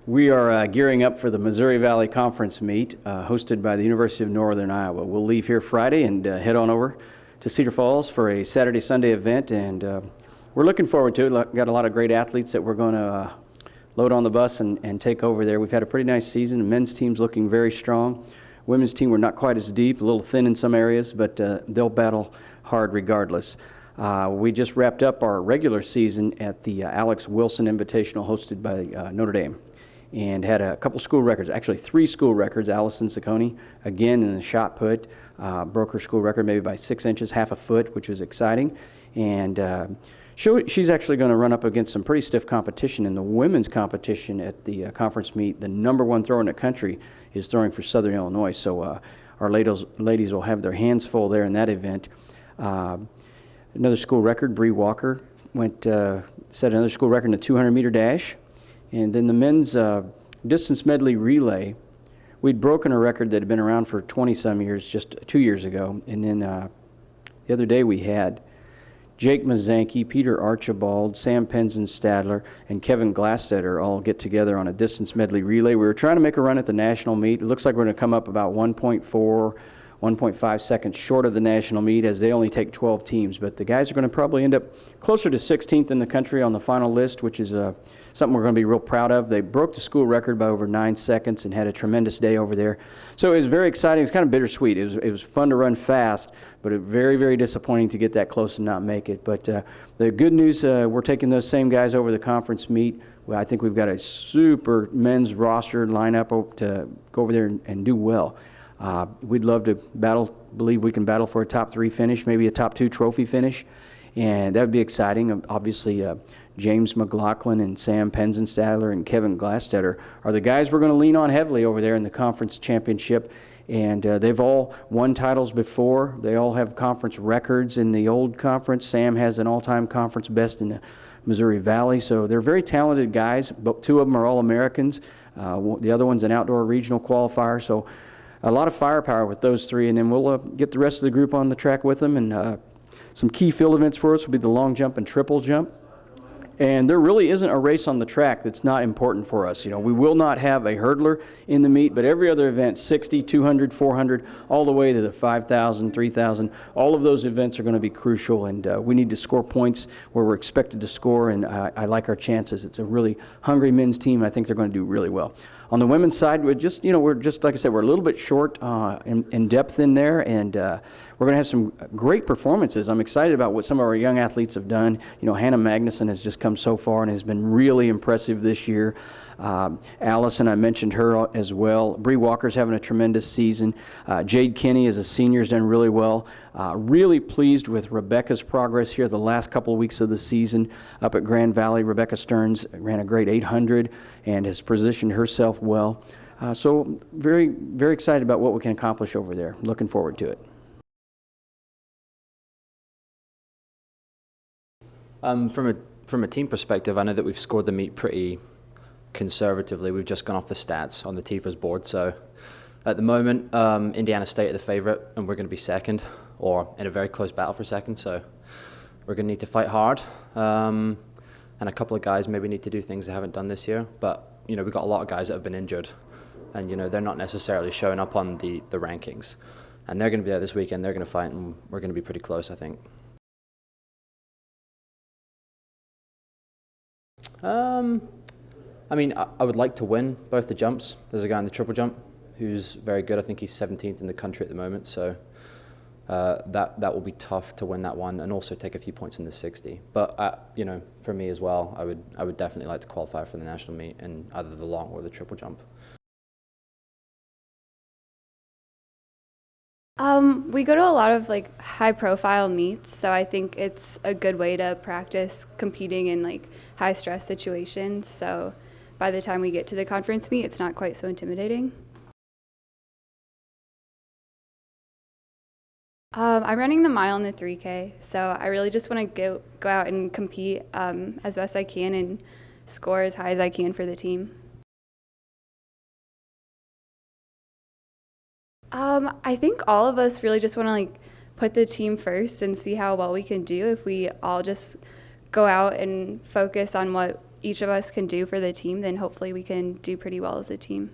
We are gearing up for the Missouri Valley Conference meet hosted by the University of Northern Iowa. We'll leave here Friday and head on over to Cedar Falls for a Saturday-Sunday event, and we're looking forward to it. Got a lot of great athletes that we're going to load on the bus and take over there. We've had a pretty nice season. The men's team's looking very strong. Women's team, we're not quite as deep, a little thin in some areas, but they'll battle hard regardless. We just wrapped up our regular season at the Alex Wilson Invitational hosted by Notre Dame, and had a couple school records, actually 3 school records. Allison Ciccone, again in the shot put, broke her school record maybe by 6 inches, half a foot, which was exciting. And she's actually going to run up against some pretty stiff competition in the women's competition at the conference meet. The #1 thrower in the country is throwing for Southern Illinois, so our ladies will have their hands full there in that event. Another school record, Bree Walker set another school record in the 200-meter dash. And then the men's distance medley relay, we'd broken a record that had been around for 20-some years just 2 years ago. And then the other day we had Jake Mazanke, Peter Archibald, Sam Penzen-Stadler, and Kevin Glasstetter all get together on a distance medley relay. We were trying to make a run at the national meet. It looks like we're going to come up about 1.4, 1.5 seconds short of the national meet, as they only take 12 teams. But the guys are going to probably end up closer to 16th in the country on the final list, which is something we're going to be real proud of. They broke the school record by over 9 seconds and had a tremendous day over there. So it was very exciting. It was kind of bittersweet. It was fun to run fast, but very, very disappointing to get that close and not make it. But the good news, we're taking those same guys over the conference meet. Well, I think we've got a super men's roster lineup to go over there and do well. We'd love to believe we can battle for a top 3 finish, maybe a top 2 trophy finish, and that would be exciting. Obviously, James McLaughlin and Sam Penzen-Stadler and Kevin Glasstetter are the guys we're going to lean on heavily over there in the conference championship, and they've all won titles before. They all have conference records in the old conference. Sam has an all-time conference best in the Missouri Valley, so they're very talented guys, but 2 of them are All-Americans. The other one's an outdoor regional qualifier, so a lot of firepower with those 3, and then we'll get the rest of the group on the track with them. And some key field events for us will be the long jump and triple jump. And there really isn't a race on the track that's not important for us. You know, we will not have a hurdler in the meet, but every other event, 60, 200, 400, all the way to the 5,000, 3,000, all of those events are going to be crucial, and we need to score points where we're expected to score, and I like our chances. It's a really hungry men's team. I think they're going to do really well. On the women's side, we're just, like I said, we're a little bit short in depth in there, and we're going to have some great performances. I'm excited about what some of our young athletes have done. You know, Hannah Magnuson has just come so far and has been really impressive this year. Allison, I mentioned her as well. Bree Walker's having a tremendous season. Jade Kinney as a senior has done really well. Really pleased with Rebecca's progress here the last couple of weeks of the season up at Grand Valley. Rebecca Stearns ran a great 800 and has positioned herself well. So very, very excited about what we can accomplish over there. Looking forward to it. From a team perspective, I know that we've scored the meet pretty conservatively. We've just gone off the stats on the TIFA's board. So at the moment, Indiana State are the favorite, and we're going to be second, or in a very close battle for second. So we're going to need to fight hard. And a couple of guys maybe need to do things they haven't done this year. But, we've got a lot of guys that have been injured, and, they're not necessarily showing up on the rankings. And they're going to be there this weekend. They're going to fight, and we're going to be pretty close, I think. I would like to win both the jumps. There's a guy in the triple jump who's very good. I think he's 17th in the country at the moment, so that will be tough to win that one, and also take a few points in the 60. But for me as well, I would definitely like to qualify for the national meet in either the long or the triple jump. We go to a lot of high-profile meets, so I think it's a good way to practice competing in high-stress situations. So by the time we get to the conference meet, it's not quite so intimidating. I'm running the mile and the 3K, so I really just want to go out and compete as best I can and score as high as I can for the team. I think all of us really just want to put the team first and see how well we can do. If we all just go out and focus on what each of us can do for the team, then hopefully we can do pretty well as a team.